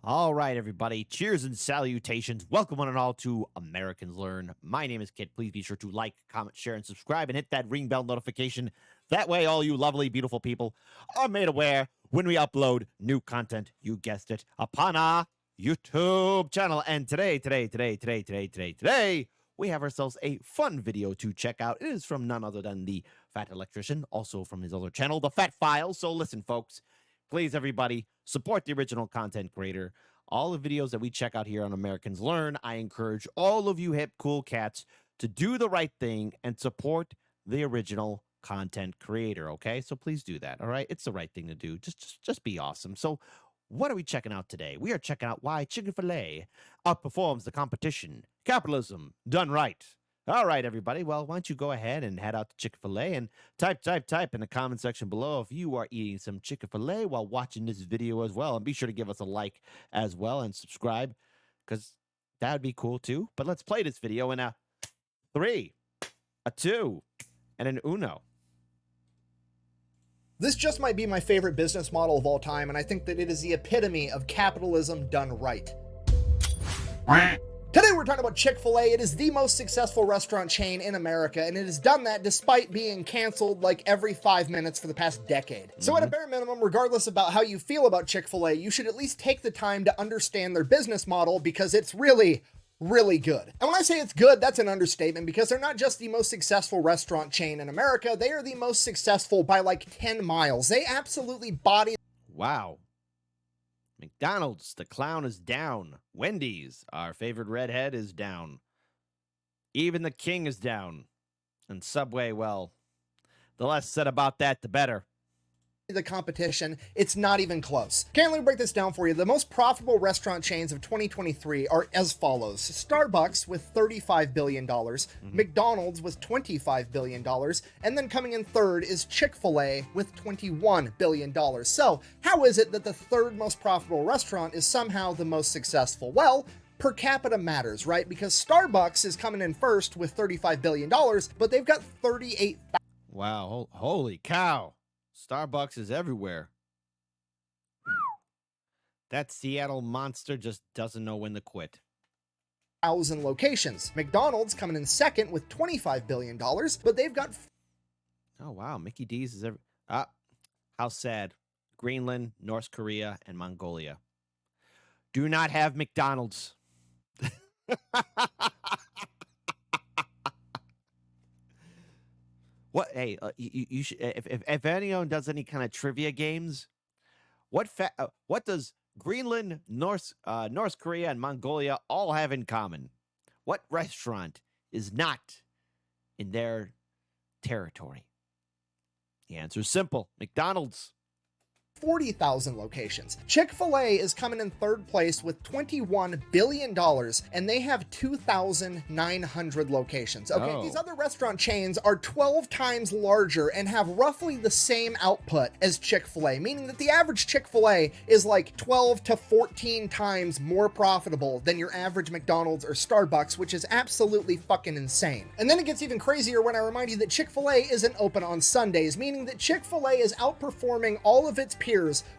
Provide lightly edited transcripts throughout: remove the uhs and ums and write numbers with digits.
All right, everybody. Cheers and salutations. Welcome one and all to Americans Learn. My name is Kit. Please be sure to like, comment, share, and subscribe and hit that ring bell notification. That way, all you lovely, beautiful people are made aware when we upload new content. You guessed it, upon our YouTube channel. And today, we have ourselves a fun video to check out. It is from none other than the Fat Electrician, also from his other channel, The Fat Files. So listen, folks. Please, everybody, support the original content creator. All the videos that we check out here on Americans Learn, I encourage all of you hip, cool cats to do the right thing and support the original content creator, okay? So please do that, all right? It's the right thing to do. Just be awesome. So what are we checking out today? We are checking out why Chick-fil-A outperforms the competition. Capitalism done right. All right, everybody. Well, why don't you go ahead and head out to Chick-fil-A and type in the comment section below if you are eating some Chick-fil-A while watching this video as well. And be sure to give us a like as well and subscribe because that would be cool too. But let's play this video in a 3, a 2, and an uno. This just might be my favorite business model of all time, and I think that it is the epitome of capitalism done right. Today we're talking about Chick-fil-A. It is the most successful restaurant chain in America, and it has done that despite being canceled like every 5 minutes for the past decade. So at a bare minimum, regardless about how you feel about Chick-fil-A, you should at least take the time to understand their business model because it's really good. And when I say it's good, that's an understatement because they're not just the most successful restaurant chain in America, they are the most successful by like 10 miles. They absolutely body. Wow. McDonald's, the clown is down. Wendy's, our favorite redhead, is down. Even the king is down. And Subway, well, the less said about that, the better. The competition, it's not even close. Okay, let me break this down for you. The most profitable restaurant chains of 2023 are as follows. Starbucks with $35 billion, McDonald's with $25 billion, and then coming in third is Chick-fil-A with $21 billion. So how is it that the third most profitable restaurant is somehow the most successful? Well, per capita matters, right? Because Starbucks is coming in first with $35 billion, but they've got 38,000. Wow, holy cow. Starbucks is everywhere. That Seattle monster just doesn't know when to quit. Locations. McDonald's coming in second with $25 billion, but they've got... Oh, wow. Mickey D's is how sad. Greenland, North Korea, and Mongolia do not have McDonald's. What? Hey, you should. If anyone does any kind of trivia games, what does Greenland, North Korea, and Mongolia all have in common? What restaurant is not in their territory? The answer is simple: McDonald's. 40,000 locations. Chick-fil-A is coming in third place with $21 billion, and they have 2,900 locations. Okay, These other restaurant chains are 12 times larger and have roughly the same output as Chick-fil-A, meaning that the average Chick-fil-A is like 12 to 14 times more profitable than your average McDonald's or Starbucks, which is absolutely fucking insane. And then it gets even crazier when I remind you that Chick-fil-A isn't open on Sundays, meaning that Chick-fil-A is outperforming all of its peers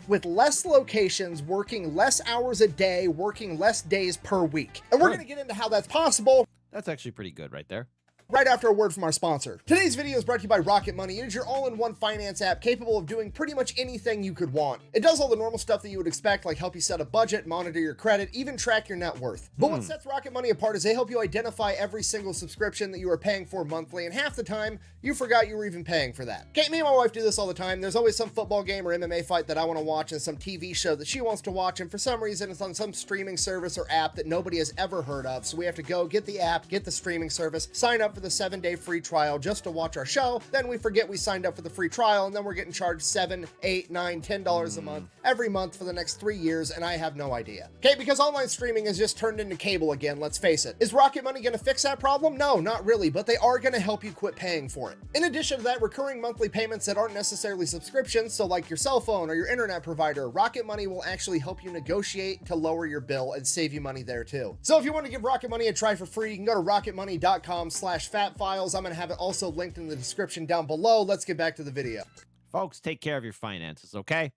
with less locations, working less hours a day, working less days per week. And we're going to get into how that's possible. That's actually pretty good right there. Right after a word from our sponsor. Today's video is brought to you by Rocket Money. It is your all-in-one finance app capable of doing pretty much anything you could want. It does all the normal stuff that you would expect, like help you set a budget, monitor your credit, even track your net worth. But what sets Rocket Money apart is they help you identify every single subscription that you are paying for monthly, and half the time, you forgot you were even paying for that. Okay, me and my wife do this all the time. There's always some football game or MMA fight that I want to watch and some TV show that she wants to watch, and for some reason it's on some streaming service or app that nobody has ever heard of, so we have to go get the app, get the streaming service, sign up for the 7-day free trial just to watch our show. Then we forget we signed up for the free trial, and then we're getting charged $7, $8, $9, $10 a month every month for the next 3 years, and I have no idea. Okay, because online streaming has just turned into cable again, let's face it. Is Rocket Money going to fix that problem? No, not really, but they are going to help you quit paying for it. In addition to that, recurring monthly payments that aren't necessarily subscriptions, so like your cell phone or your internet provider, Rocket Money will actually help you negotiate to lower your bill and save you money there too. So if you want to give Rocket Money a try for free, you can go to rocketmoney.com/fatfiles. I'm going to have it also linked in the description down below. Let's get back to the video. Folks, take care of your finances, okay?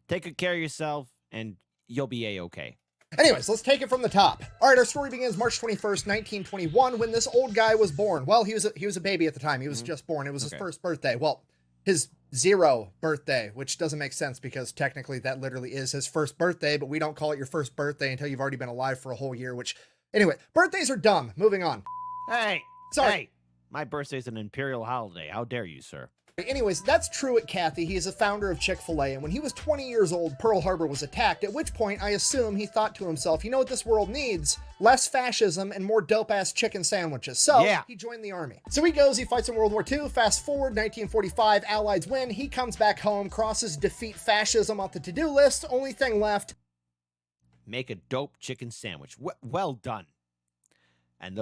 Take good care of yourself, and you'll be a-okay. Anyways, let's take it from the top. All right, our story begins March 21st, 1921, when this old guy was born. Well, he was a baby at the time. He was just born. It was his first birthday. Well, his 0 birthday, which doesn't make sense because technically that literally is his first birthday, but we don't call it your first birthday until you've already been alive for a whole year, which, anyway, birthdays are dumb. Moving on. Hey, Sorry. Hey, my birthday's an imperial holiday. How dare you, sir? Anyways, that's true at Kathy. He is a founder of Chick-fil-A, and when he was 20 years old, Pearl Harbor was attacked, at which point I assume he thought to himself, you know what this world needs? Less fascism and more dope-ass chicken sandwiches. So he joined the army. So he goes, he fights in World War II. Fast forward, 1945, Allies win. He comes back home, crosses defeat fascism off the to-do list. Only thing left. Make a dope chicken sandwich. Well done. And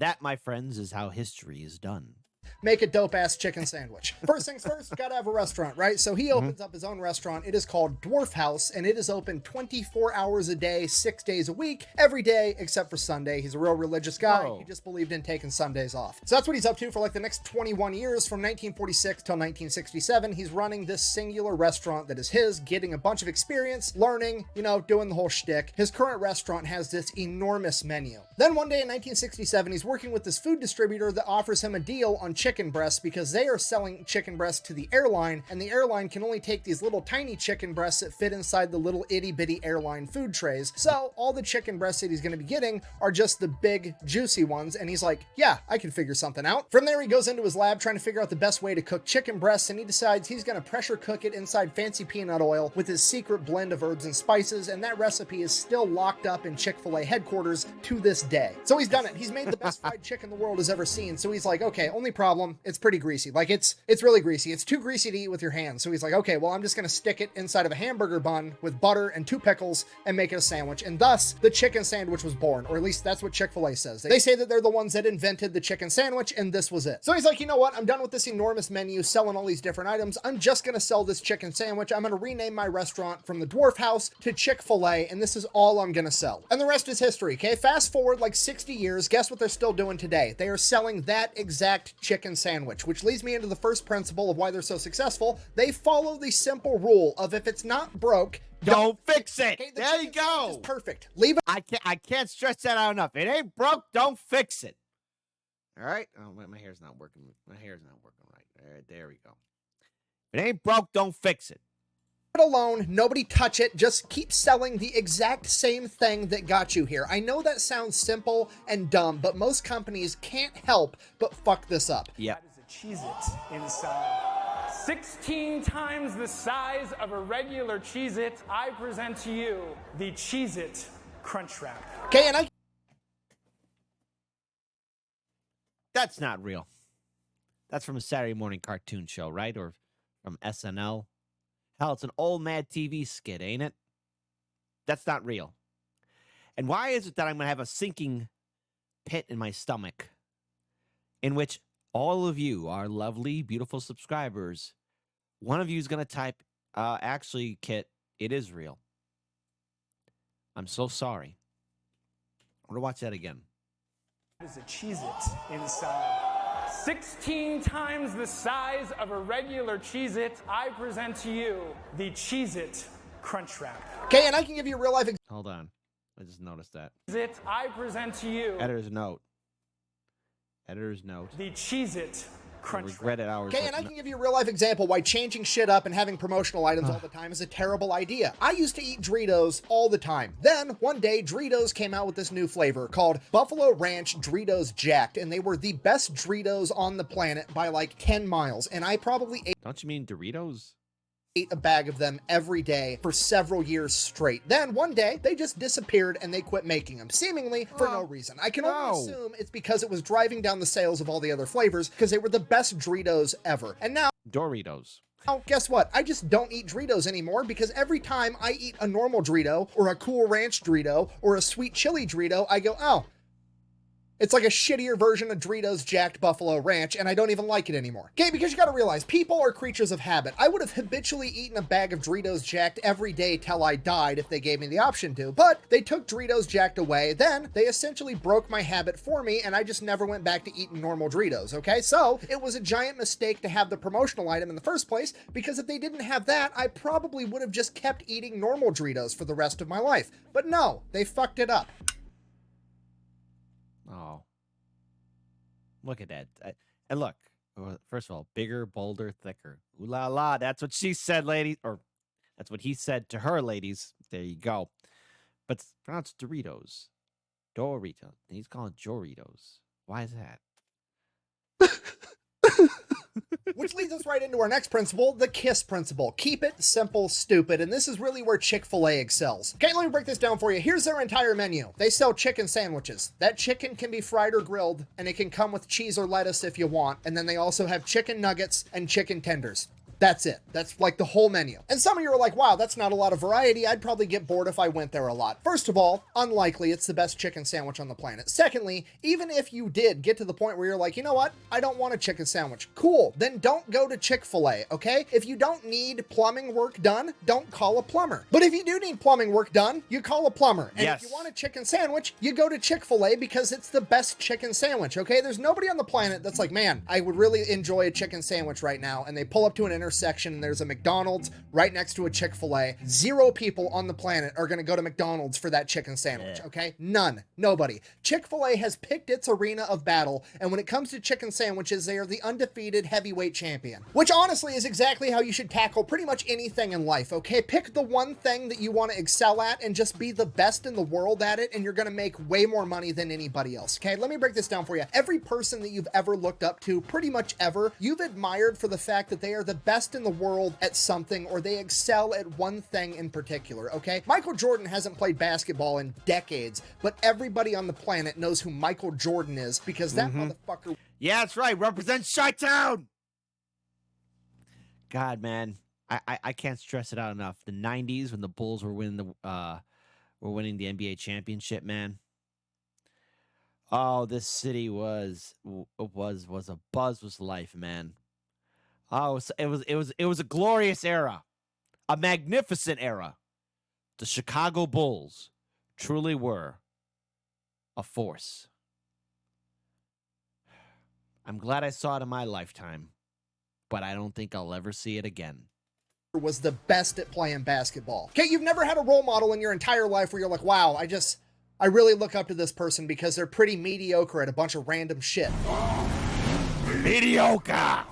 that, my friends, is how history is done. Make a dope-ass chicken sandwich. First things first, gotta have a restaurant, right? So he opens up his own restaurant. It is called Dwarf House, and it is open 24 hours a day, 6 days a week, every day except for Sunday. He's a real religious guy. Whoa. He just believed in taking Sundays off. So that's what he's up to for like the next 21 years, from 1946 till 1967. He's running this singular restaurant that is his, getting a bunch of experience, learning, you know, doing the whole shtick. His current restaurant has this enormous menu. Then one day in 1967, he's working with this food distributor that offers him a deal on chicken breasts because they are selling chicken breasts to the airline, and the airline can only take these little tiny chicken breasts that fit inside the little itty bitty airline food trays. So all the chicken breasts that he's going to be getting are just the big juicy ones, and he's like, yeah, I can figure something out. From there, he goes into his lab trying to figure out the best way to cook chicken breasts, and he decides he's going to pressure cook it inside fancy peanut oil with his secret blend of herbs and spices, and that recipe is still locked up in Chick-fil-A headquarters to this day. So he's done it. He's made the best fried chicken the world has ever seen. So he's like, okay, only problem, it's pretty greasy. Like it's really greasy. It's too greasy to eat with your hands. So he's like, okay, well, I'm just going to stick it inside of a hamburger bun with butter and 2 pickles and make it a sandwich. And thus the chicken sandwich was born, or at least that's what Chick-fil-A says. They say that they're the ones that invented the chicken sandwich, and this was it. So he's like, you know what? I'm done with this enormous menu selling all these different items. I'm just going to sell this chicken sandwich. I'm going to rename my restaurant from the Dwarf House to Chick-fil-A, and this is all I'm going to sell. And the rest is history, okay? Fast forward like 60 years. Guess what they're still doing today? They are selling that exact chicken sandwich, which leads me into the first principle of why they're so successful. They follow the simple rule of if it's not broke, don't fix it. Okay, there you go. It's perfect. Leave it. I can't stress that out enough. It ain't broke, don't fix it. All right? Oh, my hair's not working. My hair's not working right. All right, there we go. If it ain't broke, don't fix it. Alone, nobody touch it, just keep selling the exact same thing that got you here. I know that sounds simple and dumb, but most companies can't help but fuck this up. Yeah. That is a Cheez-It inside. 16 times the size of a regular Cheez-It, I present to you the Cheez-It Crunch Wrap. Okay, and That's not real. That's from a Saturday morning cartoon show, right? Or from SNL. Hell, it's an old Mad TV skit, ain't it? That's not real. And why is it that I'm going to have a sinking pit in my stomach in which all of you, our lovely, beautiful subscribers, one of you is going to type, actually, Kit, it is real. I'm so sorry. I'm going to watch that again. That is a Cheez-It inside. 16 times the size of a regular Cheez-It, I present to you the Cheez-It Crunch Wrap. okay, and I can give you a real life Hold on. I just noticed that. Cheez-It, I present to you Editor's note. Editor's note. the Cheez-It Crunch Wrap. Regretted hours. Okay, and I can give you a real life example why changing shit up and having promotional items all the time is a terrible idea. I used to eat Doritos all the time. Then, one day, Doritos came out with this new flavor called Buffalo Ranch Doritos Jacked, and they were the best Doritos on the planet by like 10 miles, and I probably ate Don't you mean Doritos? a bag of them every day for several years straight. Then one day they just disappeared and they quit making them, seemingly for no reason. I can only assume it's because it was driving down the sales of all the other flavors because they were the best Doritos ever. And now, Doritos. guess what? I just don't eat Doritos anymore because every time I eat a normal Dorito or a Cool Ranch Dorito or a sweet chili Dorito, I go, oh, It's like a shittier version of Doritos Jacked Buffalo Ranch, and I don't even like it anymore. Okay, because you gotta realize, people are creatures of habit. I would have habitually eaten a bag of Doritos Jacked every day till I died if they gave me the option to, but they took Doritos Jacked away, then they essentially broke my habit for me, and I just never went back to eating normal Doritos, okay? So, it was a giant mistake to have the promotional item in the first place, because if they didn't have that, I probably would have just kept eating normal Doritos for the rest of my life. But no, they fucked it up. Oh. Look at that. And look, first of all, bigger, bolder, thicker. Ooh la la. That's what she said, ladies. Or that's what he said to her, ladies. There you go. But it's pronounced Doritos. Doritos. He's calling it Joritos. Why is that? Which leads us right into our next principle, the KISS principle. Keep it simple, stupid. And this is really where Chick-fil-A excels. Okay, let me break this down for you. Here's their entire menu. They sell chicken sandwiches. That chicken can be fried or grilled, and it can come with cheese or lettuce if you want. And then they also have chicken nuggets and chicken tenders. That's it. That's like the whole menu. And some of you are like, wow, that's not a lot of variety. I'd probably get bored if I went there a lot. First of all, unlikely. It's the best chicken sandwich on the planet. Secondly, even if you did get to the point where you're like, you know what? I don't want a chicken sandwich. Cool. Then don't go to Chick-fil-A, okay? If you don't need plumbing work done, don't call a plumber. But if you do need plumbing work done, you call a plumber. And Yes. if you want a chicken sandwich, you go to Chick-fil-A because it's the best chicken sandwich, okay? There's nobody on the planet that's like, man, I would really enjoy a chicken sandwich right now. And they pull up to an intersection and there's a McDonald's right next to a Chick-fil-A. 0 people on the planet are going to go to McDonald's for that chicken sandwich, okay? None. Nobody. Chick-fil-A has picked its arena of battle, and when it comes to chicken sandwiches, they are the undefeated heavyweight champion. Which honestly is exactly how you should tackle pretty much anything in life, okay? Pick the one thing that you want to excel at and just be the best in the world at it, and you're going to make way more money than anybody else, okay? Let me break this down for you. Every person that you've ever looked up to, pretty much ever, you've admired for the fact that they are the best in the world at something, or they excel at one thing in particular, okay? Michael Jordan hasn't played basketball in decades, but everybody on the planet knows who Michael Jordan is because that motherfucker. Yeah, that's right. Represent Chi-Town. God, man, I can't stress it out enough. The '90s when the Bulls were winning the NBA championship, man. Oh, this city was a buzz with life, man. Oh, it was a glorious era, a magnificent era. The Chicago Bulls truly were a force. I'm glad I saw it in my lifetime, but I don't think I'll ever see it again. Was the best at playing basketball. Okay, you've never had a role model in your entire life where you're like, wow, I really look up to this person because they're pretty mediocre at a bunch of random shit. Mediocre!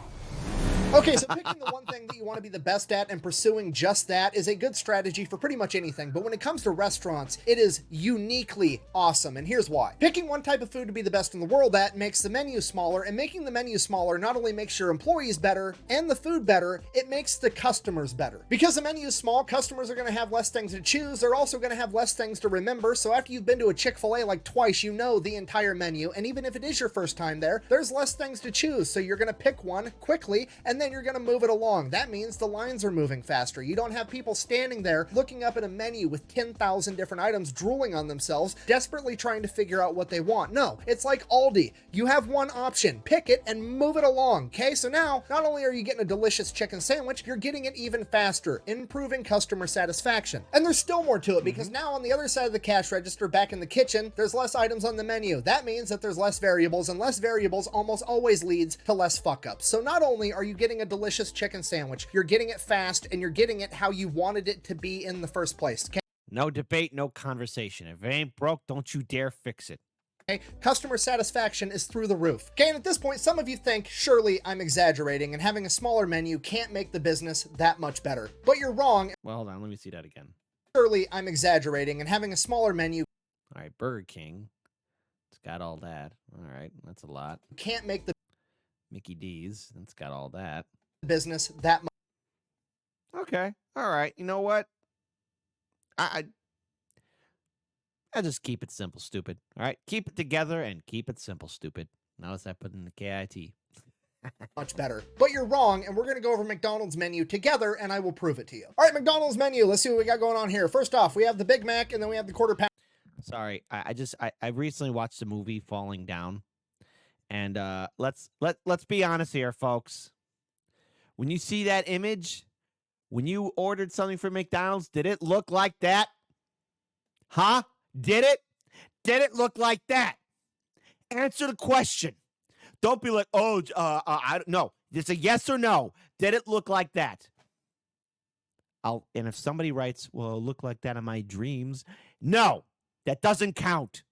Okay, so picking the one thing that you want to be the best at and pursuing just that is a good strategy for pretty much anything, but when it comes to restaurants, it is uniquely awesome, and here's why. Picking one type of food to be the best in the world at makes the menu smaller, and making the menu smaller not only makes your employees better and the food better, it makes the customers better. Because the menu is small, customers are going to have less things to choose, they're also going to have less things to remember, so after you've been to a Chick-fil-A like twice, you know the entire menu, and even if it is your first time there, there's less things to choose, so you're going to pick one quickly, and then you're going to move it along. That means the lines are moving faster. You don't have people standing there looking up at a menu with 10,000 different items, drooling on themselves, desperately trying to figure out what they want. No, it's like Aldi. You have one option, pick it and move it along, okay? So now, not only are you getting a delicious chicken sandwich, you're getting it even faster, improving customer satisfaction. And there's still more to it because now on the other side of the cash register back in the kitchen, there's less items on the menu. That means that there's less variables, and less variables almost always leads to less fuck-ups. So not only are you getting a delicious chicken sandwich, you're getting it fast, and you're getting it how you wanted it to be in the first place, okay? No debate, no conversation. If it ain't broke, don't you dare fix it. Okay? Customer satisfaction is through the roof. Okay, and at this point, some of you think, surely I'm exaggerating, and having a smaller menu can't make the business that much better. But you're wrong. Well, hold on, let me see that again. Surely I'm exaggerating, and having a smaller menu All right, Burger King. It's got all that. All right, that's a lot. can't make the Mickey D's. That's got all that. business that much. Okay. All right. You know what? I just keep it simple, stupid. All right. Keep it together and keep it simple, stupid. Notice I put in the KIT. Much better. But you're wrong, and we're going to go over McDonald's menu together, and I will prove it to you. All right, McDonald's menu. Let's see what we got going on here. First off, we have the Big Mac, and then we have the Quarter Pounder. Sorry, I recently watched the movie Falling Down, and let's be honest here, folks. When you see that image, when you ordered something from McDonald's, did it look like that? Huh? Did it? Did it look like that? Answer the question. Don't be like, oh, I don't know. It's a yes or no. Did it look like that? And if somebody writes, well, it looked like that in my dreams. No, that doesn't count.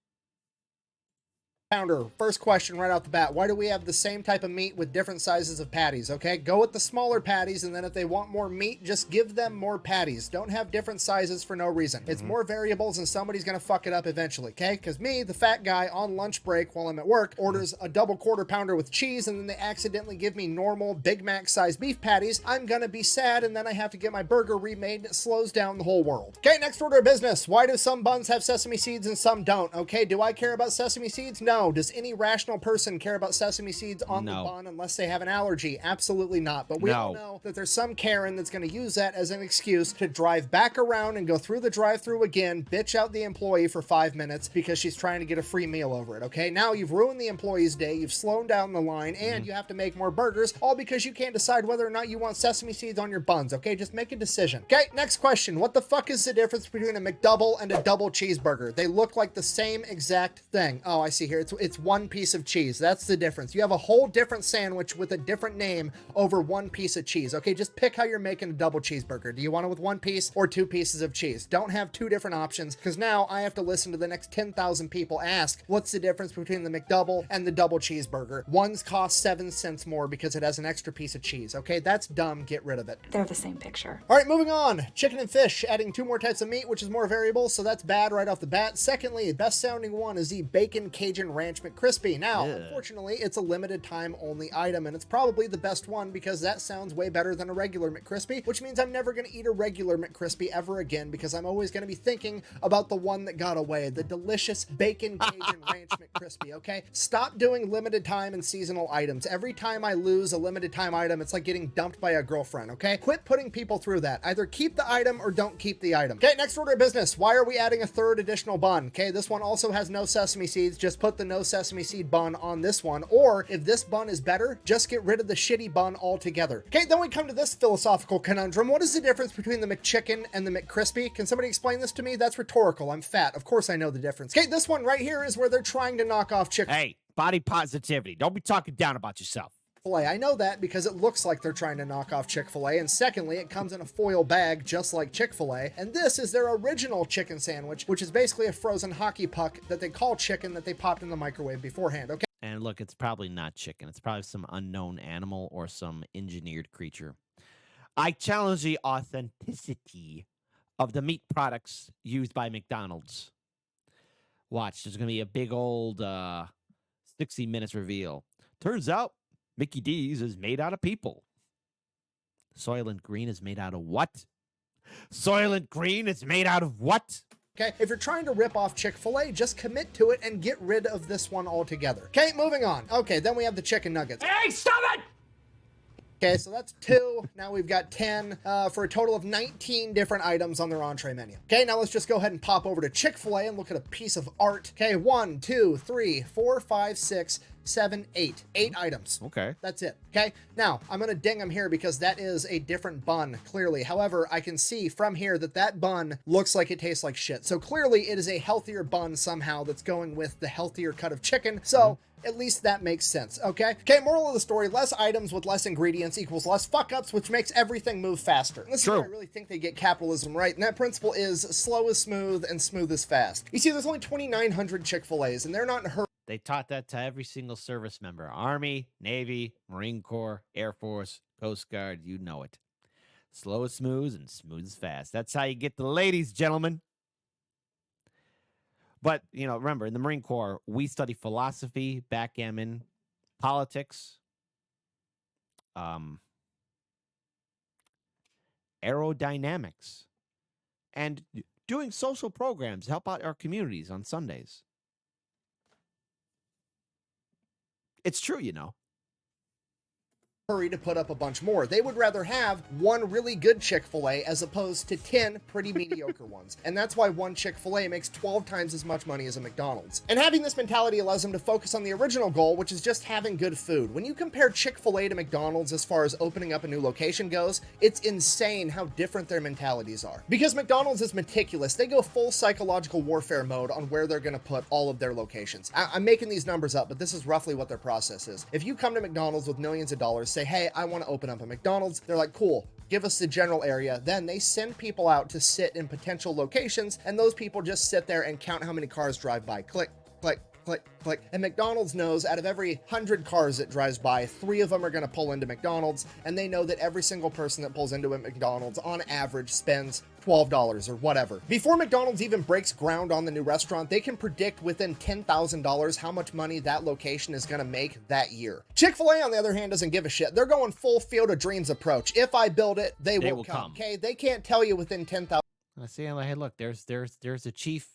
Pounder, first question right off the bat. Why do we have the same type of meat with different sizes of patties? Okay, go with the smaller patties, and then if they want more meat, just give them more patties. Don't have different sizes for no reason. It's more variables, and somebody's gonna fuck it up eventually, okay? Because me, the fat guy, on lunch break while I'm at work, orders a double quarter pounder with cheese, and then they accidentally give me normal Big Mac sized beef patties. I'm gonna be sad, and then I have to get my burger remade, and it slows down the whole world. Okay, next order of business. Why do some buns have sesame seeds and some don't? Okay, do I care about sesame seeds? No. Does any rational person care about sesame seeds on the bun unless they have an allergy? Absolutely not. But we all know that there's some Karen that's going to use that as an excuse to drive back around and go through the drive-thru again, bitch out the employee for 5 minutes because she's trying to get a free meal over it, okay? Now you've ruined the employee's day, you've slowed down the line, and you have to make more burgers, all because you can't decide whether or not you want sesame seeds on your buns, okay? Just make a decision. Okay, next question. What the fuck is the difference between a McDouble and a double cheeseburger? They look like the same exact thing. Oh, I see here. It's one piece of cheese. That's the difference. You have a whole different sandwich with a different name over one piece of cheese. Okay, just pick how you're making a double cheeseburger. Do you want it with one piece or 2 pieces of cheese? Don't have 2 different options, because now I have to listen to the next 10,000 people ask, what's the difference between the McDouble and the double cheeseburger? One's cost 7 cents more because it has an extra piece of cheese. Okay, that's dumb. Get rid of it. They're the same picture. All right, moving on. Chicken and fish, adding 2 more types of meat, which is more variable, so that's bad right off the bat. Secondly, the best sounding one is the Bacon Cajun Ranch McCrispy. Now, unfortunately, it's a limited time only item, and it's probably the best one because that sounds way better than a regular McCrispy, which means I'm never going to eat a regular McCrispy ever again because I'm always going to be thinking about the one that got away, the delicious Bacon Cajun Ranch McCrispy, okay? Stop doing limited time and seasonal items. Every time I lose a limited time item, it's like getting dumped by a girlfriend, okay? Quit putting people through that. Either keep the item or don't keep the item. Okay, next order of business. Why are we adding a 3rd additional bun? Okay, this one also has no sesame seeds. Just put the no sesame seed bun on this one, or if this bun is better, just get rid of the shitty bun altogether. Okay, then we come to this philosophical conundrum. What is the difference between the McChicken and the McCrispy? Can somebody explain this to me? That's rhetorical. I'm fat. Of course I know the difference. Okay, this one right here is where they're trying to knock off Chick-fil-A. Hey, body positivity. Don't be talking down about yourself. I know that because it looks like they're trying to knock off Chick-fil-A, and secondly, it comes in a foil bag just like Chick-fil-A, and this is their original chicken sandwich, which is basically a frozen hockey puck that they call chicken that they popped in the microwave beforehand, okay? And look, it's probably not chicken. It's probably some unknown animal or some engineered creature. I challenge the authenticity of the meat products used by McDonald's. Watch, there's going to be a big old 60 minutes reveal. Turns out, Mickey D's is made out of people. Soylent Green is made out of what? Soylent Green is made out of what? Okay, if you're trying to rip off Chick-fil-A, just commit to it and get rid of this one altogether. Okay, moving on. Okay, then we have the chicken nuggets. Hey, stop it! Okay, so that's 2. Now we've got 10 for a total of 19 different items on their entree menu. Okay, now let's just go ahead and pop over to Chick-fil-A and look at a piece of art. Okay, 1, 2, 3, 4, 5, 6, 7, 8. 8 items. Okay. That's it. Okay, now I'm going to ding them here because that is a different bun, clearly. However, I can see from here that that bun looks like it tastes like shit. So clearly it is a healthier bun somehow that's going with the healthier cut of chicken. So at least that makes sense, okay? Okay, moral of the story, less items with less ingredients equals less fuck-ups, which makes everything move faster. This is where I really think they get capitalism right, and that principle is slow is smooth and smooth is fast. You see, there's only 2,900 Chick-fil-A's, and they're not in a hurry. They taught that to every single service member. Army, Navy, Marine Corps, Air Force, Coast Guard, you know it. Slow is smooth and smooth is fast. That's how you get the ladies, gentlemen. But, you know, remember, in the Marine Corps, we study philosophy, backgammon, politics, aerodynamics, and doing social programs to help out our communities on Sundays. It's true, you know. hurry to put up a bunch more. They would rather have one really good Chick-fil-A as opposed to 10 pretty mediocre ones. And that's why one Chick-fil-A makes 12 times as much money as a McDonald's. And having this mentality allows them to focus on the original goal, which is just having good food. When you compare Chick-fil-A to McDonald's as far as opening up a new location goes, it's insane how different their mentalities are. Because McDonald's is meticulous, they go full psychological warfare mode on where they're going to put all of their locations. I'm making these numbers up, but this is roughly what their process is. If you come to McDonald's with millions of dollars, say, hey, I want to open up a McDonald's. They're like, cool, give us the general area. Then they send people out to sit in potential locations, and those people just sit there and count how many cars drive by. Click, click, click, click. And McDonald's knows out of every 100 cars that drives by, 3 of them are going to pull into McDonald's, and they know that every single person that pulls into a McDonald's on average spends $12 or whatever. Before McDonald's even breaks ground on the new restaurant, they can predict within $10,000 how much money that location is going to make that year. Chick-fil-A, on the other hand, doesn't give a shit. They're going full Field of Dreams approach. If I build it, they will come. Okay, they can't tell you within 10,000. I see. I'm like, hey, look, there's a chief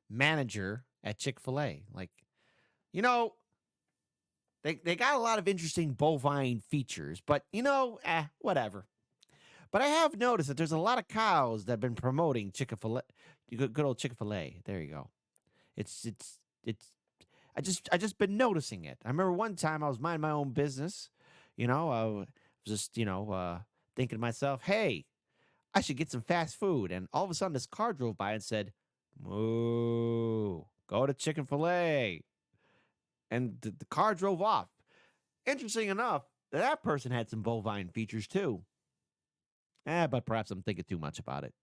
manager at Chick-fil-A. Like, you know, they got a lot of interesting bovine features, but whatever. But I have noticed that there's a lot of cows that have been promoting Chick-fil-A, good old Chick-fil-A. There you go. It's I just been noticing it. I remember one time I was minding my own business, I was just thinking to myself, hey, I should get some fast food, and all of a sudden this car drove by and said, "Moo, go to Chick-fil-A," and the car drove off. Interesting enough, that person had some bovine features too. But perhaps I'm thinking too much about it.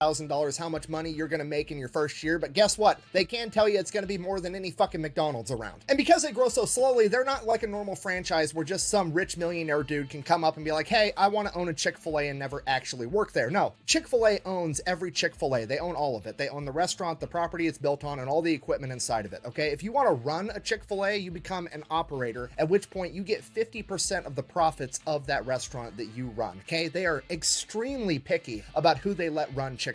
$1,000 how much money you're going to make in your first year, but guess what? They can tell you it's going to be more than any fucking McDonald's around. And because they grow so slowly, they're not like a normal franchise where just some rich millionaire dude can come up and be like, hey, I want to own a Chick-fil-A and never actually work there. No, Chick-fil-A owns every Chick-fil-A. They own all of it. They own the restaurant, the property it's built on, and all the equipment inside of it, okay? If you want to run a Chick-fil-A, you become an operator, at which point you get 50% of the profits of that restaurant that you run, okay? They are extremely picky about who they let run Chick-fil-A's.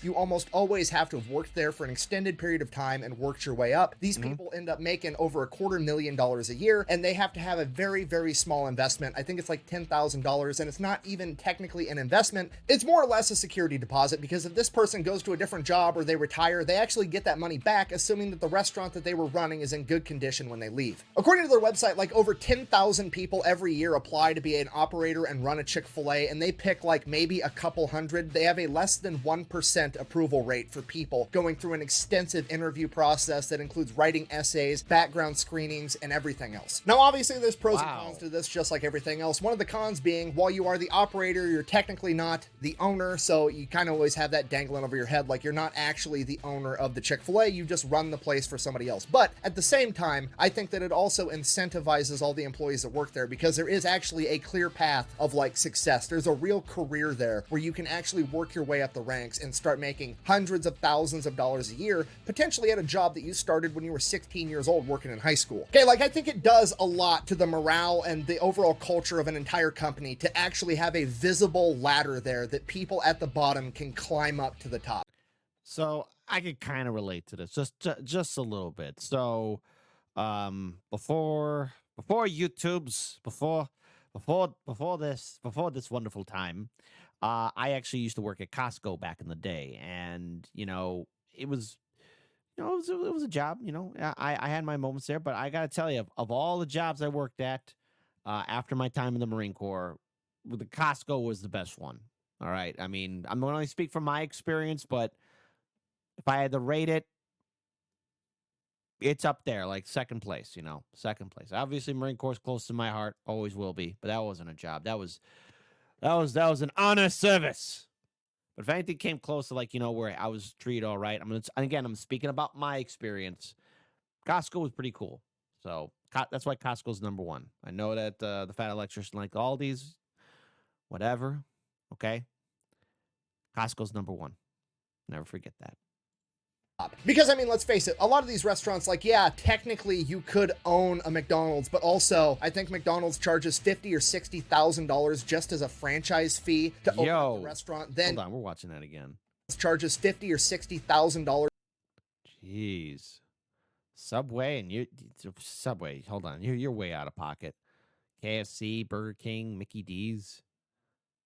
You almost always have to have worked there for an extended period of time and worked your way up. These people end up making over $250,000 a year, and they have to have a very, very small investment. I think it's like $10,000, and it's not even technically an investment. It's more or less a security deposit, because if this person goes to a different job or they retire, they actually get that money back, assuming that the restaurant that they were running is in good condition when they leave. According to their website, like over 10,000 people every year apply to be an operator and run a Chick-fil-A, and they pick like maybe a couple hundred. They have a less than 1% approval rate for people going through an extensive interview process that includes writing essays, background screenings, and everything else. Now, obviously, there's pros and cons to this, just like everything else. One of the cons being, while you are the operator, you're technically not the owner, so you kind of always have that dangling over your head, like you're not actually the owner of the Chick-fil-A, you just run the place for somebody else. But at the same time, I think that it also incentivizes all the employees that work there, because there is actually a clear path of like success. There's a real career there where you can actually work your way up the ranks and start making hundreds of thousands of dollars a year, potentially at a job that you started when you were 16 years old working in high school. Okay, like I think it does a lot to the morale and the overall culture of an entire company to actually have a visible ladder there that people at the bottom can climb up to the top. So I could kind of relate to this just a little bit. So before this wonderful time, I actually used to work at Costco back in the day, and it was a job. I had my moments there, but I gotta tell you, of all the jobs I worked at after my time in the Marine Corps, the Costco was the best one. All right, I mean, I'm going to only speak from my experience, but if I had to rate it, it's up there, like second place. Second place. Obviously, Marine Corps is close to my heart, always will be. But that wasn't a job. That was an honor service. But if anything came close to where I was treated all right, I'm speaking about my experience. Costco was pretty cool. So that's why Costco's number one. I know that the fat electrician like all these, whatever. Okay. Costco's number one. Never forget that. Because, I mean, let's face it, a lot of these restaurants, like, yeah, technically you could own a McDonald's, but also I think McDonald's charges $50,000 or $60,000 just as a franchise fee to open up the restaurant. Then hold on, we're watching that again. Charges $50,000 or $60,000. Jeez, Subway, hold on, you're way out of pocket. KFC, Burger King, Mickey D's,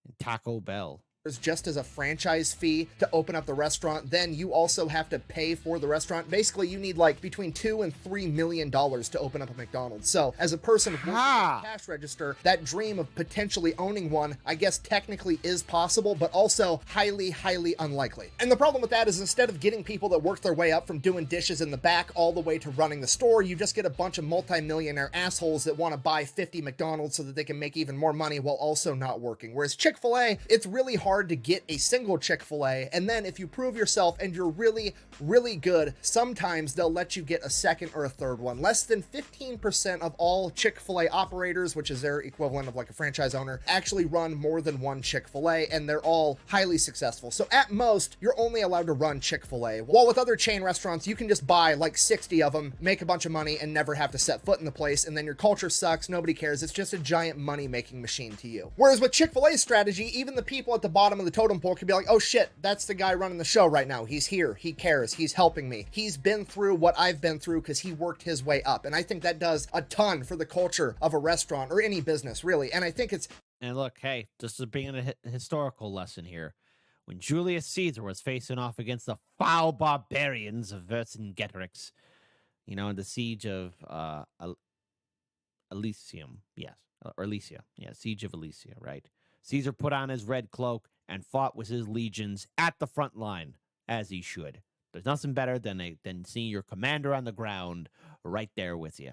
and Taco Bell. Just as a franchise fee to open up the restaurant. Then you also have to pay for the restaurant. Basically, you need like between $2 and $3 million to open up a McDonald's. So as a person working at the cash register, that dream of potentially owning one, I guess technically is possible, but also highly, highly unlikely. And the problem with that is instead of getting people that work their way up from doing dishes in the back all the way to running the store, you just get a bunch of multimillionaire assholes that want to buy 50 McDonald's so that they can make even more money while also not working. Whereas Chick-fil-A, it's really hard to get a single Chick-fil-A, and then if you prove yourself and you're really, really good, sometimes they'll let you get a second or a third one. Less than 15% of all Chick-fil-A operators, which is their equivalent of like a franchise owner, actually run more than one Chick-fil-A, and they're all highly successful. So at most, you're only allowed to run Chick-fil-A. While with other chain restaurants, you can just buy like 60 of them, make a bunch of money, and never have to set foot in the place, and then your culture sucks, nobody cares, it's just a giant money-making machine to you. Whereas with Chick-fil-A's strategy, even the people at the bottom of the totem pole could be like, oh shit, that's the guy running the show right now. He's here. He cares. He's helping me. He's been through what I've been through because he worked his way up. And I think that does a ton for the culture of a restaurant or any business, really. And I think it's... And look, hey, just to bring in a historical lesson here. When Julius Caesar was facing off against the foul barbarians of Vercingetorix, in the siege of Elysium, yes, or Elysia, yeah, siege of Elysia, right? Caesar put on his red cloak and fought with his legions at the front line, as he should. There's nothing better than seeing your commander on the ground right there with you.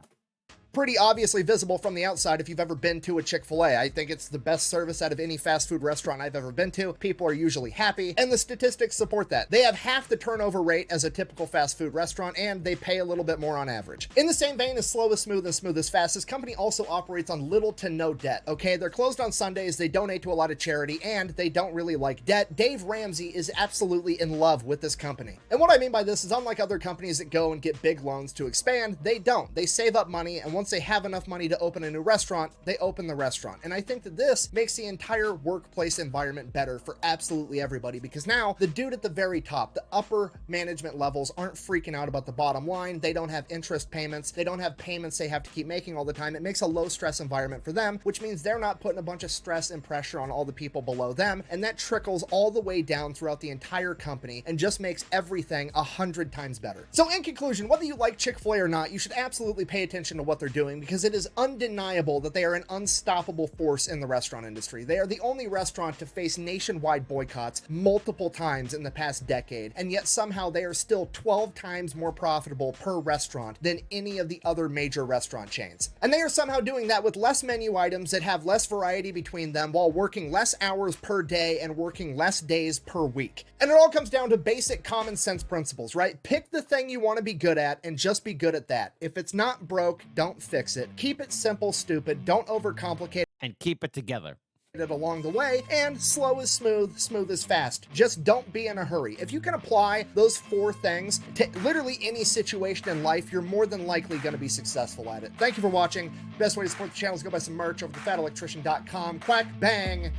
Pretty obviously visible from the outside if you've ever been to a Chick-fil-A. I think it's the best service out of any fast food restaurant I've ever been to. People are usually happy, and the statistics support that. They have half the turnover rate as a typical fast food restaurant, and they pay a little bit more on average. In the same vein as Slow is Smooth and Smooth is Fast, this company also operates on little to no debt, okay? They're closed on Sundays, they donate to a lot of charity, and they don't really like debt. Dave Ramsey is absolutely in love with this company. And what I mean by this is unlike other companies that go and get big loans to expand, they don't. They save up money, and once they have enough money to open a new restaurant, they open the restaurant. And I think that this makes the entire workplace environment better for absolutely everybody, because now the dude at the very top, the upper management levels, aren't freaking out about the bottom line. They don't have interest payments. They don't have payments they have to keep making all the time. It makes a low stress environment for them, which means they're not putting a bunch of stress and pressure on all the people below them. And that trickles all the way down throughout the entire company and just makes everything 100 times better. So in conclusion, whether you like Chick-fil-A or not, you should absolutely pay attention to what they're doing, because it is undeniable that they are an unstoppable force in the restaurant industry. They are the only restaurant to face nationwide boycotts multiple times in the past decade, and yet somehow they are still 12 times more profitable per restaurant than any of the other major restaurant chains. And they are somehow doing that with less menu items that have less variety between them, while working less hours per day and working less days per week. And it all comes down to basic common sense principles, right? Pick the thing you want to be good at and just be good at that. If it's not broke, don't fix it. Keep it simple, stupid, don't overcomplicate and keep it together it along the way, and slow is smooth, smooth is fast. Just don't be in a hurry. If you can apply those 4 things to literally any situation in life, you're more than likely going to be successful at it. Thank you for watching. Best way to support the channel is go buy some merch over at thefatelectrician.com. Quack, bang,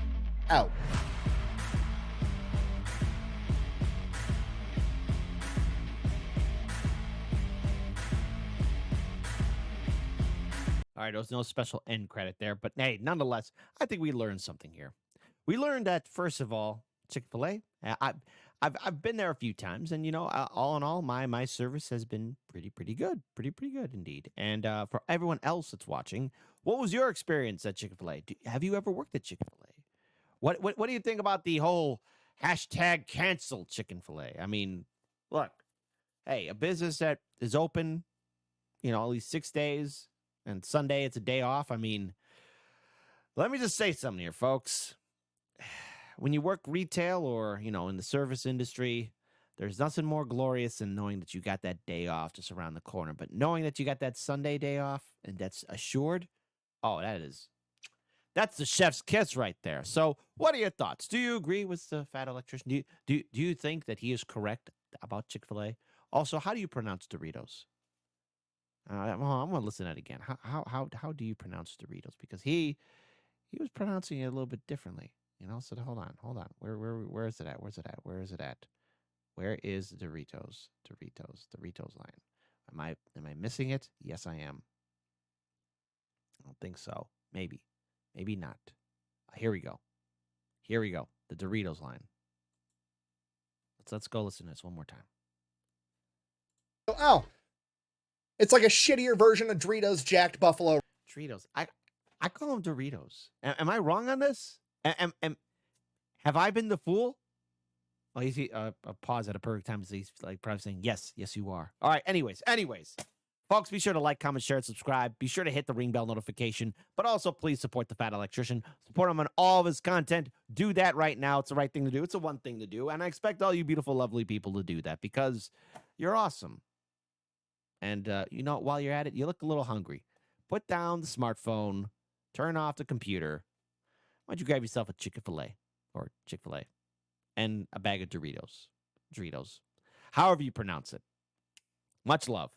out. All right, there was no special end credit there, but hey, nonetheless, I think we learned something here. We learned that, first of all, Chick-fil-A, I've been there a few times, and all in all, my service has been pretty good, pretty good indeed. And for everyone else that's watching, what was your experience at Chick-fil-A? Have you ever worked at Chick-fil-A? What do you think about the whole hashtag cancel Chick-fil-A? I mean, look, hey, a business that is open, at least 6 days. And Sunday, it's a day off. I mean, let me just say something here, folks. When you work retail or, in the service industry, there's nothing more glorious than knowing that you got that day off just around the corner. But knowing that you got that Sunday day off and that's assured, oh, that's the chef's kiss right there. So what are your thoughts? Do you agree with the fat electrician? Do you think that he is correct about Chick-fil-A? Also, how do you pronounce Doritos? I'm gonna listen to that again. How do you pronounce Doritos? Because he was pronouncing it a little bit differently. So hold on. Where is it at? Where is Doritos? Doritos line. Am I missing it? Yes, I am. I don't think so. Maybe. Maybe not. Here we go. Here we go. The Doritos line. Let's go listen to this one more time. Oh, it's like a shittier version of Doritos Jacked Buffalo. Doritos. I call them Doritos. Am I wrong on this? Have I been the fool? Oh, you see, a pause at a perfect time. He's like probably saying, yes, you are. All right. Anyways, folks, be sure to like, comment, share, and subscribe. Be sure to hit the ring bell notification, but also please support the Fat Electrician. Support him on all of his content. Do that right now. It's the right thing to do. It's the one thing to do. And I expect all you beautiful, lovely people to do that because you're awesome. And, while you're at it, you look a little hungry. Put down the smartphone. Turn off the computer. Why don't you grab yourself a Chick-fil-A or Chick-fil-A and a bag of Doritos. However you pronounce it. Much love.